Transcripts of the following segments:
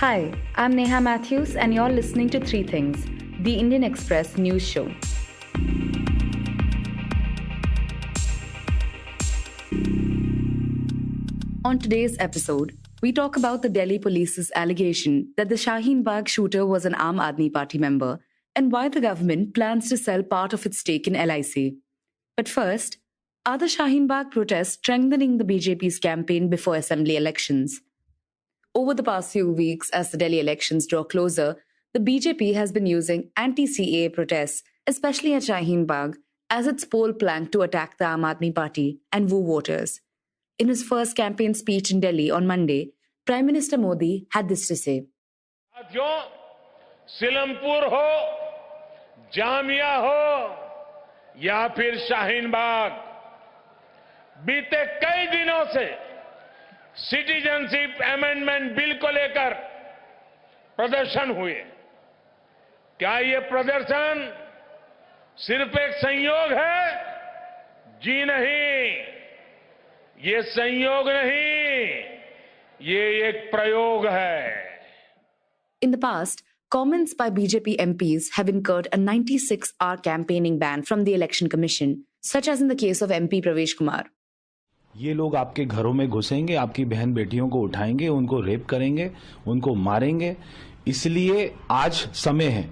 Hi, I'm Neha Matthews, and you're listening to Three Things, the Indian Express news show. On today's episode, we talk about the Delhi police's allegation that the Shaheen Bagh shooter was an Aam Aadmi Party member and why the government plans to sell part of its stake in LIC. But first, are the Shaheen Bagh protests strengthening the BJP's campaign before assembly elections? Over the past few weeks, as the Delhi elections draw closer, the BJP has been using anti CAA protests, especially at Shaheen Bagh, as its poll plank to attack the Aam Aadmi Party and woo voters. In his first campaign speech in Delhi on Monday, Prime Minister Modi had this to say. साथियों, सिलमपुर हो, जामिया हो या फिर शाहीन बाग, बीते कई दिनों से citizenship amendment bill को लेकर प्रदर्शन हुए। क्या ये प्रदर्शन सिर्फ एक संयोग है? जी नहीं, ये संयोग नहीं, ये एक प्रयोग है। In the past, comments by BJP MPs have incurred a 96-hour campaigning ban from the Election Commission, such as in the case of MP Pravesh Kumar. ये लोग आपके घरों में घुसेंगे, आपकी बहन बेटियों को उठाएंगे, उनको रेप करेंगे, उनको मारेंगे। इसलिए आज समय है।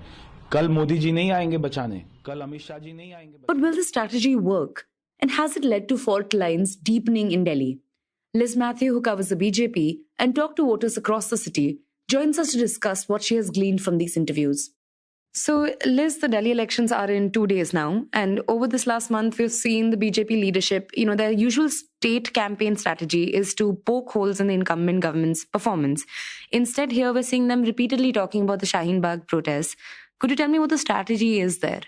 कल मोदी जी नहीं आएंगे बचाने, कल अमित शाह जी नहीं आएंगे। But will the strategy work? And has it led to fault lines deepening in Delhi? Liz Matthew, who covers the BJP and talked to voters across the city, joins us to discuss what she has gleaned from these interviews. So, Liz, the Delhi elections are in 2 days now. And over this last month, we've seen the BJP leadership, their usual state campaign strategy is to poke holes in the incumbent government's performance. Instead, here we're seeing them repeatedly talking about the Shaheen Bagh protests. Could you tell me what the strategy is there?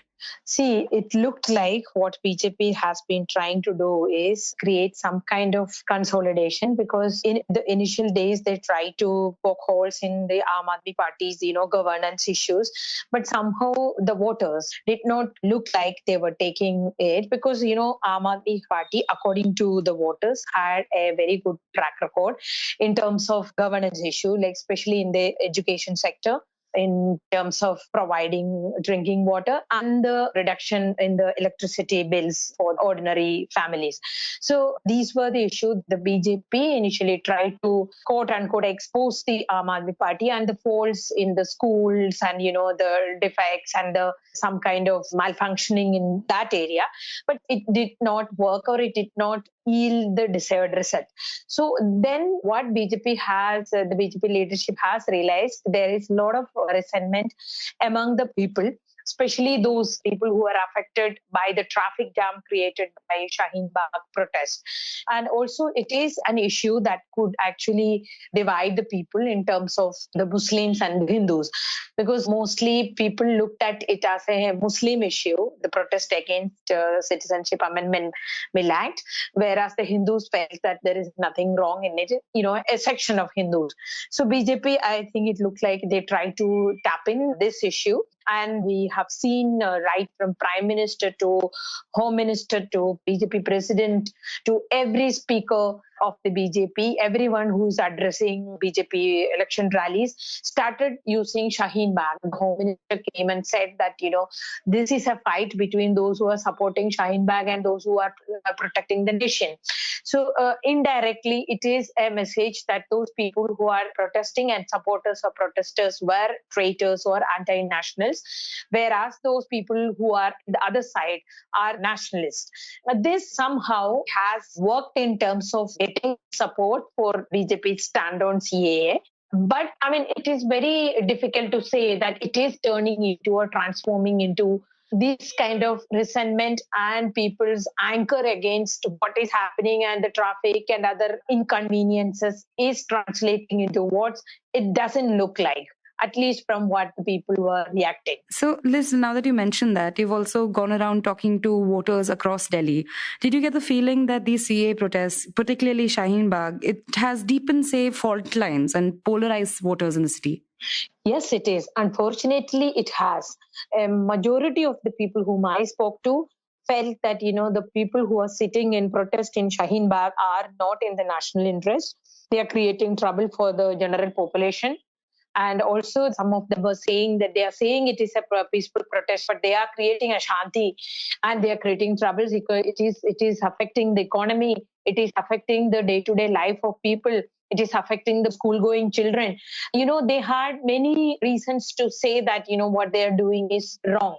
See, it looked like what BJP has been trying to do is create some kind of consolidation, because in the initial days they tried to poke holes in the Aam Aadmi Party's, governance issues. But somehow the voters did not look like they were taking it, because, Aam Aadmi Party, according to the voters, had a very good track record in terms of governance issue, like especially in the education sector, in terms of providing drinking water and the reduction in the electricity bills for ordinary families. So these were the issues the BJP initially tried to quote unquote expose the Aam Aadmi Party and the faults in the schools and, the defects and some kind of malfunctioning in that area. But it did not work, or it did not yield the desired result. So then what the BJP leadership has realized, there is a lot of resentment among the people, especially those people who are affected by the traffic jam created by Shaheen Bagh protest. And also it is an issue that could actually divide the people in terms of the Muslims and the Hindus, because mostly people looked at it as a Muslim issue, the protest against Citizenship Amendment Bill Act, whereas the Hindus felt that there is nothing wrong in it, a section of Hindus. So BJP, I think it looked like they tried to tap in this issue. And we have seen right from Prime Minister to Home Minister to BJP President to every speaker of the BJP, everyone who's addressing BJP election rallies started using Shaheen Bagh. The Home Minister came and said that, this is a fight between those who are supporting Shaheen Bagh and those who are protecting the nation. So indirectly, it is a message that those people who are protesting and supporters of protesters were traitors or anti-nationals, whereas those people who are the other side are nationalists. This somehow has worked in terms of getting support for BJP's stand on CAA. But it is very difficult to say that it is turning into or transforming into this kind of resentment and people's anger against what is happening and the traffic and other inconveniences is translating into what it doesn't look like, at least from what the people were reacting. So, Liz, now that you mentioned that, you've also gone around talking to voters across Delhi. Did you get the feeling that these CAA protests, particularly Shaheen Bagh, it has deepened, say, fault lines and polarized voters in the city? Yes, it is. Unfortunately, it has. A majority of the people whom I spoke to felt that, the people who are sitting in protest in Shaheen Bagh are not in the national interest. They are creating trouble for the general population. And also some of them were saying that they are saying it is a peaceful protest, but they are creating a shanti and they are creating troubles because it is affecting the economy. It is affecting the day-to-day life of people. It is affecting the school-going children. They had many reasons to say that, what they are doing is wrong.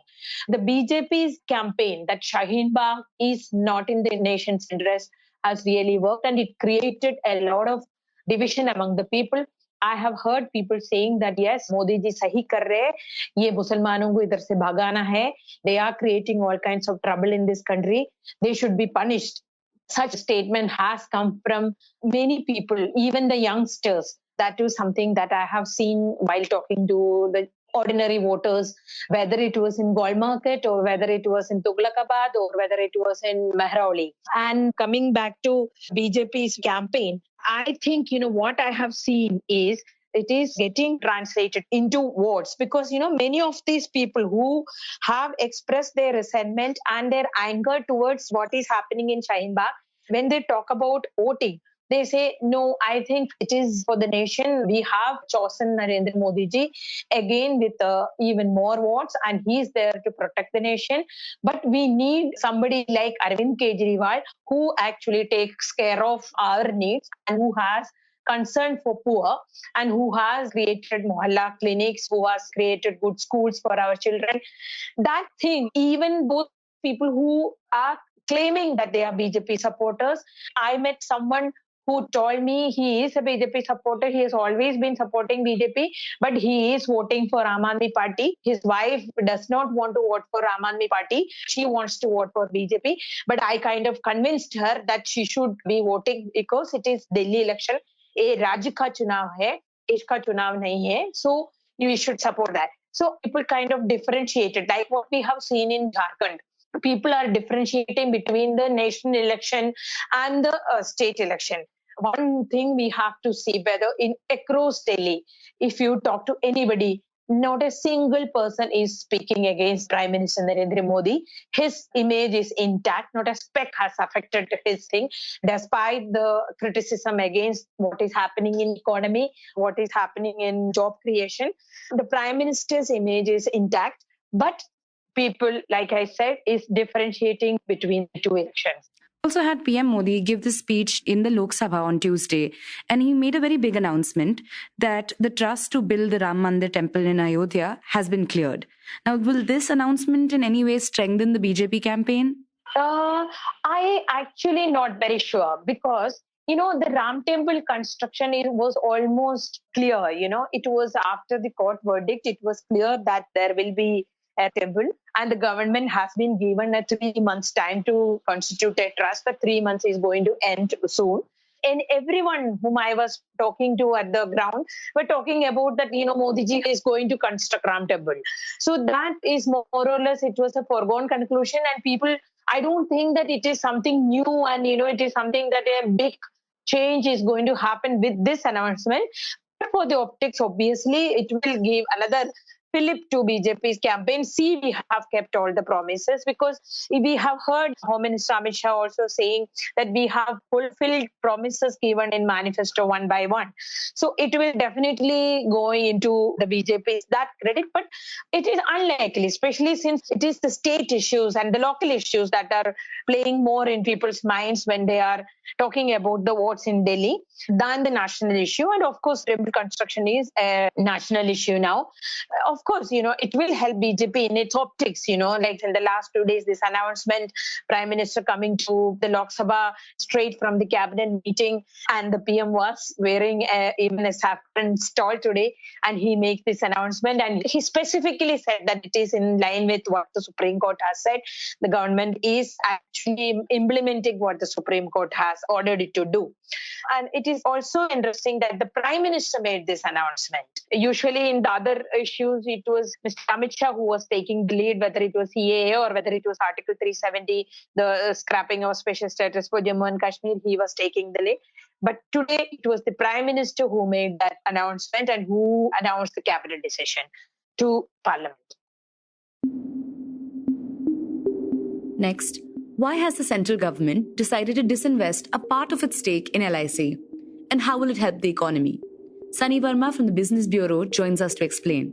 The BJP's campaign that Shaheen Bagh is not in the nation's interest has really worked, and it created a lot of division among the people. I have heard people saying that yes, Modi ji sahi kar rahe, ye Musalmanon ko idhar se bhagana hai. They are creating all kinds of trouble in this country. They should be punished. Such statement has come from many people, even the youngsters. That is something that I have seen while talking to the ordinary voters, whether it was in Gol Market or whether it was in Tughlakabad or whether it was in Mehrauli. And coming back to BJP's campaign, I think, what I have seen is it is getting translated into votes because, many of these people who have expressed their resentment and their anger towards what is happening in Shaheen Bagh, when they talk about voting, they say, no, I think it is for the nation. We have chosen Narendra Modi ji again with even more votes, and he is there to protect the nation. But we need somebody like Arvind Kejriwal who actually takes care of our needs and who has concern for poor and who has created mohalla clinics, who has created good schools for our children. That thing, even those people who are claiming that they are BJP supporters, I met someone who told me he is a BJP supporter. He has always been supporting BJP, but he is voting for Aam Aadmi Party. His wife does not want to vote for Aam Aadmi Party. She wants to vote for BJP. But I kind of convinced her that she should be voting because it is Delhi election. A राज्य का चुनाव है, देश का चुनाव नहीं है. So we should support that. So people kind of differentiated, like what we have seen in Jharkhand. People are differentiating between the national election and the state election. One thing we have to see whether across Delhi, if you talk to anybody, not a single person is speaking against Prime Minister Narendra Modi. His image is intact. Not a speck has affected his thing, despite the criticism against what is happening in economy, what is happening in job creation. The Prime Minister's image is intact, but people, like I said, is differentiating between the two elections. Also had PM Modi give this speech in the Lok Sabha on Tuesday, and he made a very big announcement that the trust to build the Ram Mandir temple in Ayodhya has been cleared. Now, will this announcement in any way strengthen the BJP campaign? I actually not very sure because the Ram temple construction was almost clear. It was after the court verdict, it was clear that there will be a temple, and the government has been given a 3 months time to constitute a trust. The 3 months is going to end soon. And everyone whom I was talking to at the ground were talking about that, Modi ji is going to construct Ram temple. So that is more or less, it was a foregone conclusion, and people, I don't think that it is something new and, it is something that a big change is going to happen with this announcement. But for the optics, obviously, it will give another fillip to BJP's campaign. See, we have kept all the promises because we have heard Home Minister Amit Shah also saying that we have fulfilled promises given in manifesto one by one. So it will definitely go into the BJP's that credit, but it is unlikely, especially since it is the state issues and the local issues that are playing more in people's minds when they are talking about the votes in Delhi than the national issue. And of course, temple construction is a national issue now. Of course, it will help BJP in its optics, like in the last 2 days, this announcement, Prime Minister coming to the Lok Sabha straight from the cabinet meeting, and the PM was wearing even a saffron stole today, and he makes this announcement, and he specifically said that it is in line with what the Supreme Court has said. The government is actually implementing what the Supreme Court has ordered it to do. And it is also interesting that the Prime Minister made this announcement. Usually in the other issues, it was Mr. Amit Shah who was taking the lead, whether it was CAA or whether it was Article 370, the scrapping of special status for Jammu and Kashmir, he was taking the lead. But today, it was the Prime Minister who made that announcement and who announced the cabinet decision to Parliament. Next, why has the central government decided to disinvest a part of its stake in LIC? And how will it help the economy? Sunny Verma from the Business Bureau joins us to explain.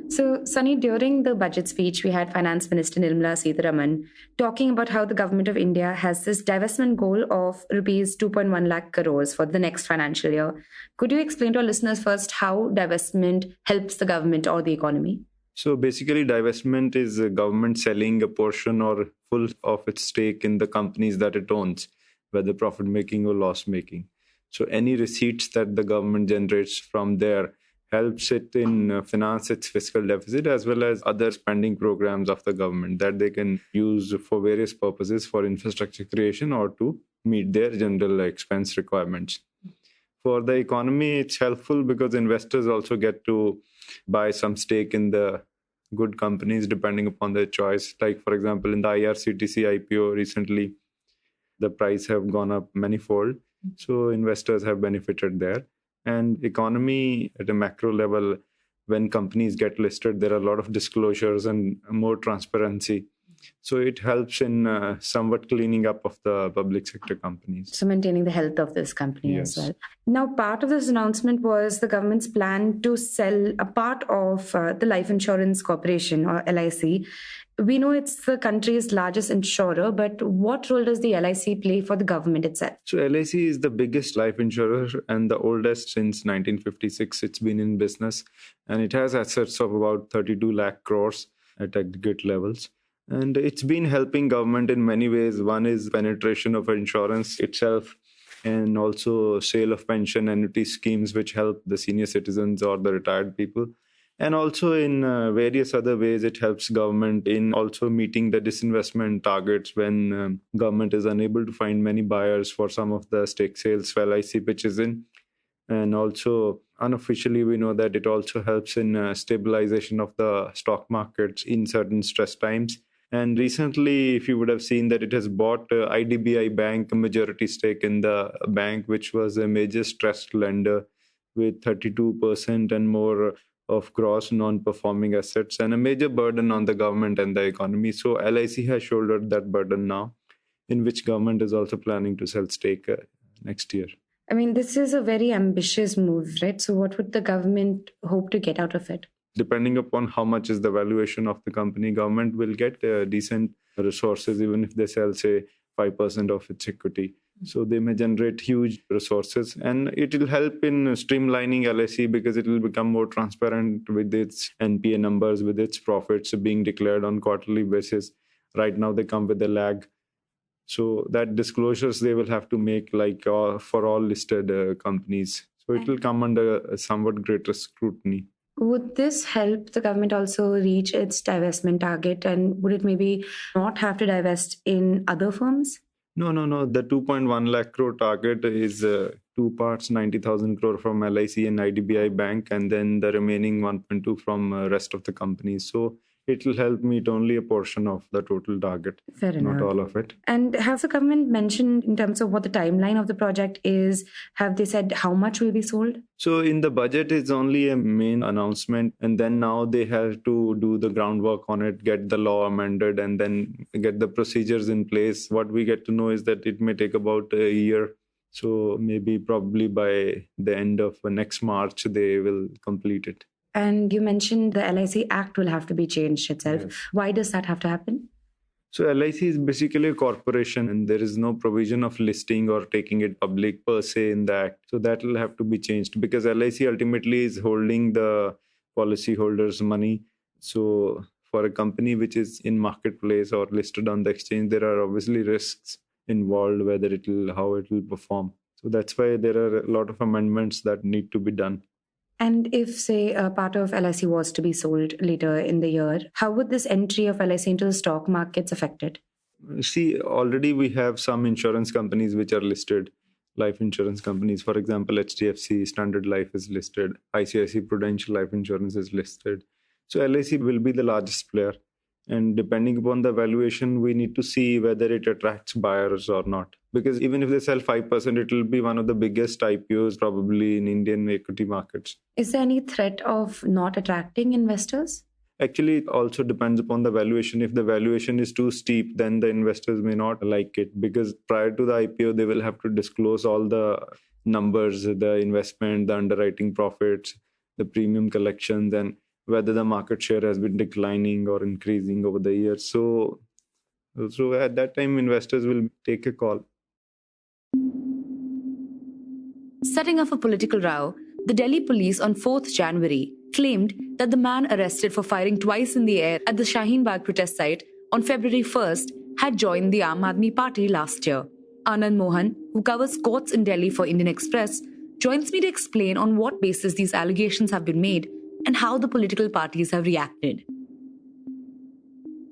So, Sunny, during the budget speech, we had Finance Minister Nirmala Sitharaman talking about how the government of India has this divestment goal of rupees 2.1 lakh crores for the next financial year. Could you explain to our listeners first how divestment helps the government or the economy? So basically, divestment is a government selling a portion or full of its stake in the companies that it owns, whether profit-making or loss-making. So any receipts that the government generates from there helps it in finance its fiscal deficit as well as other spending programs of the government that they can use for various purposes for infrastructure creation or to meet their general expense requirements. For the economy, it's helpful because investors also get to buy some stake in the good companies depending upon their choice. Like, for example, in the IRCTC IPO recently, the price have gone up manifold. So investors have benefited there. And economy at a macro level, when companies get listed, there are a lot of disclosures and more transparency. So it helps in somewhat cleaning up of the public sector companies. So maintaining the health of this company as well. Now, part of this announcement was the government's plan to sell a part of the Life Insurance Corporation or LIC. We know it's the country's largest insurer, but what role does the LIC play for the government itself? So LIC is the biggest life insurer and the oldest since 1956. It's been in business and it has assets of about 32 lakh crores at aggregate levels. And it's been helping government in many ways. One is penetration of insurance itself and also sale of pension annuity schemes which help the senior citizens or the retired people. And also in various other ways, it helps government in also meeting the disinvestment targets when government is unable to find many buyers for some of the stake sales LIC pitches in. And also unofficially, we know that it also helps in stabilization of the stock markets in certain stress times. And recently, if you would have seen that it has bought IDBI Bank, a majority stake in the bank, which was a major stressed lender with 32% and more of gross non-performing assets and a major burden on the government and the economy. So LIC has shouldered that burden now, in which government is also planning to sell stake next year. I mean, this is a very ambitious move, right? So what would the government hope to get out of it? Depending upon how much is the valuation of the company, government will get decent resources even if they sell, say, 5% of its equity. So they may generate huge resources and it will help in streamlining LIC because it will become more transparent with its NPA numbers, with its profits being declared on quarterly basis. Right now they come with a lag. So that disclosures they will have to make like for all listed companies. So it will come under a somewhat greater scrutiny. Would this help the government also reach its divestment target and would it maybe not have to divest in other firms? No. The 2.1 lakh crore target is two parts, 90,000 crore from LIC and IDBI Bank, and then the remaining 1.2 from rest of the companies. So it will help meet only a portion of the total target, Fair enough. Not all of it. And has the government mentioned in terms of what the timeline of the project is? Have they said how much will be sold? So in the budget, it's only a main announcement. And then now they have to do the groundwork on it, get the law amended, and then get the procedures in place. What we get to know is that it may take about a year. So maybe probably by the end of next March, they will complete it. And you mentioned the LIC Act will have to be changed itself. Yes. Why does that have to happen? So LIC is basically a corporation and there is no provision of listing or taking it public per se in the act. So that will have to be changed because LIC ultimately is holding the policyholders' money. So for a company which is in marketplace or listed on the exchange, there are obviously risks involved, how it will perform. So that's why there are a lot of amendments that need to be done. And if, say, a part of LIC was to be sold later in the year, how would this entry of LIC into the stock markets affect it? See, already we have some insurance companies which are listed, life insurance companies. For example, HDFC Standard Life is listed, ICICI Prudential Life Insurance is listed. So LIC will be the largest player. And depending upon the valuation, we need to see whether it attracts buyers or not. Because even if they sell 5%, it will be one of the biggest IPOs probably in Indian equity markets. Is there any threat of not attracting investors? Actually, it also depends upon the valuation. If the valuation is too steep, then the investors may not like it, because prior to the IPO, they will have to disclose all the numbers, the investment, the underwriting profits, the premium collections, and whether the market share has been declining or increasing over the years. So at that time, investors will take a call. Setting off a political row, the Delhi police on 4th January claimed that the man arrested for firing twice in the air at the Shaheen Bagh protest site on February 1st had joined the Aam Aadmi Party last year. Anand Mohan, who covers courts in Delhi for Indian Express, joins me to explain on what basis these allegations have been made and how the political parties have reacted.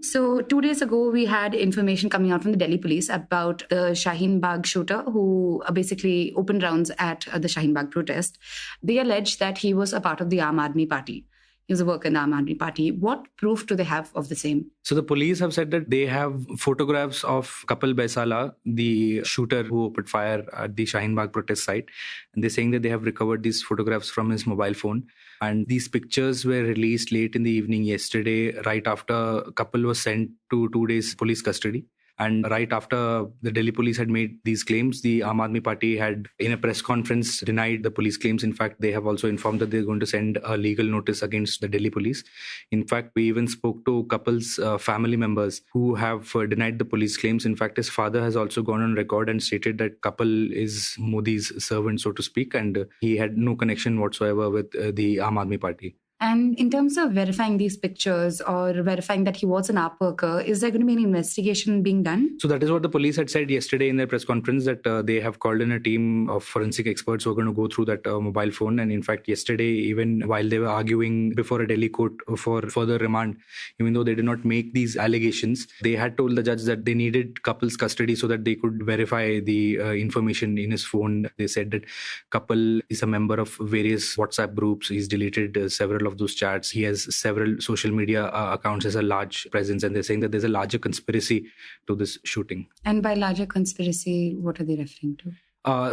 So 2 days ago, we had information coming out from the Delhi police about the Shaheen Bagh shooter who basically opened rounds at the Shaheen Bagh protest. They alleged that he was a part of the Aam Aadmi Party. He was a worker in the Aam Aadmi Party. What proof do they have of the same? So the police have said that they have photographs of Kapil Baisala, the shooter who opened fire at the Shaheen Bagh protest site. And they're saying that they have recovered these photographs from his mobile phone. And these pictures were released late in the evening yesterday, right after Kapil was sent to 2 days police custody. And right after the Delhi police had made these claims, the Aam Aadmi Party had, in a press conference, denied the police claims. In fact, they have also informed that they're going to send a legal notice against the Delhi police. In fact, we even spoke to Kapil's family members who have denied the police claims. In fact, his father has also gone on record and stated that Kapil is Modi's servant, so to speak, and he had no connection whatsoever with the Aam Aadmi Party. And in terms of verifying these pictures or verifying that he was an AAP worker, is there going to be any investigation being done? So that is what the police had said yesterday in their press conference, that they have called in a team of forensic experts who are going to go through that mobile phone. And in fact, yesterday, even while they were arguing before a Delhi court for further remand, even though they did not make these allegations, they had told the judge that they needed Kapil's custody so that they could verify the information in his phone. They said that Kapil is a member of various WhatsApp groups. He's deleted several of those chats. He has several social media accounts, has a large presence, and they're saying that there's a larger conspiracy to this shooting. And by larger conspiracy, what are they referring to?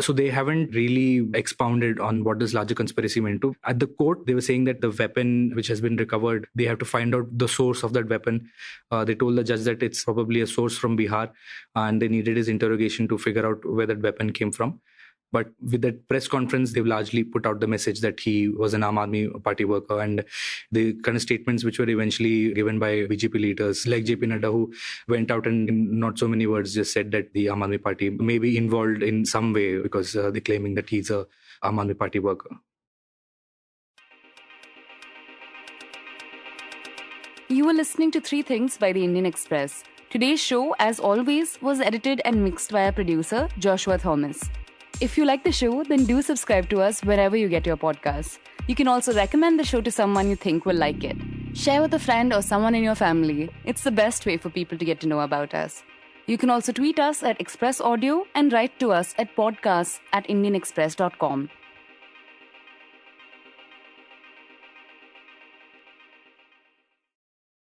So they haven't really expounded on what this larger conspiracy meant to. At the court, they were saying that the weapon which has been recovered, they have to find out the source of that weapon. They told the judge that it's probably a source from Bihar, and they needed his interrogation to figure out where that weapon came from. But with that press conference, they've largely put out the message that he was an Aam Aadmi Party worker. And the kind of statements which were eventually given by BJP leaders like JP Nadda, who went out and in not so many words just said that the Aam Aadmi Party may be involved in some way because they're claiming that he's a Aam Aadmi Party worker. You were listening to 3 Things by the Indian Express. Today's show, as always, was edited and mixed by our producer, Joshua Thomas. If you like the show, then do subscribe to us wherever you get your podcasts. You can also recommend the show to someone you think will like it. Share with a friend or someone in your family. It's the best way for people to get to know about us. You can also tweet us at Express Audio and write to us at podcasts@indianexpress.com.